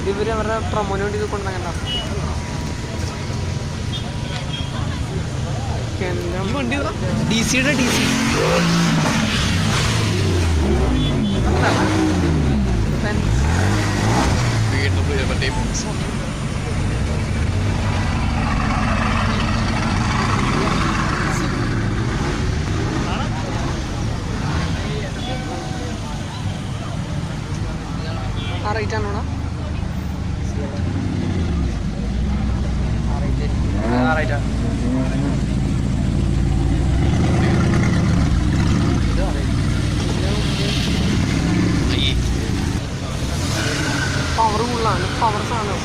ഇവർ അവരുടെ പ്രൊമോന് വേണ്ടി ഇത് കൊണ്ടുവന്ന ഡി സിയുടെ ഡി സി ആ റേറ്റ് ആണോടാ പവർ ഫുള്ളാണ് പവർ സാധനം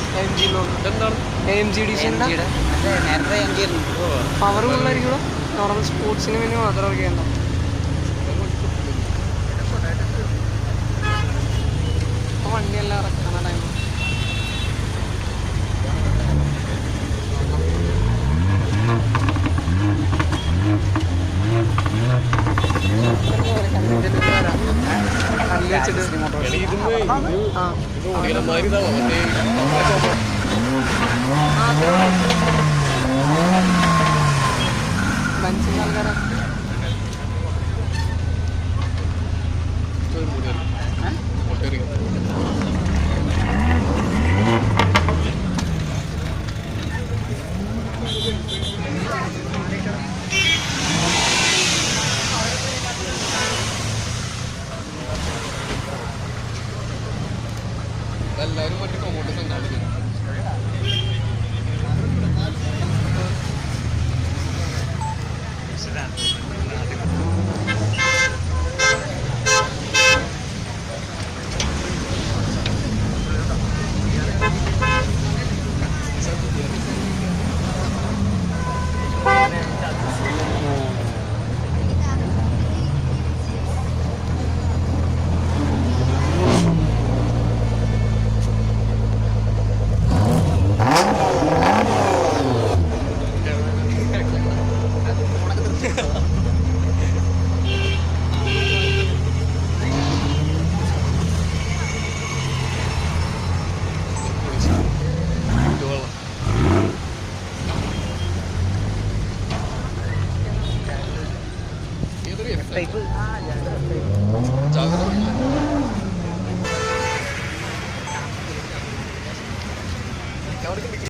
എം ജി ഡി സിൻ്റെ പവർ ഫുള്ളായിരിക്കും നോർമൽ സ്പോർട്സിന് വേണ്ടി മാത്രമൊക്കെ ഉണ്ടാവും വണ്ടിയെല്ലാം ഇറക്കുന്ന ടൈം കല്ല് വെച്ചിട്ട് ബെൻസിൻ്റെ ആൾക്കാരാ എല്ലാവരും മറ്റേ പ്രൊമോട്ടേഴ്സ് ഉണ്ടാവില്ല ടൈപ്പ്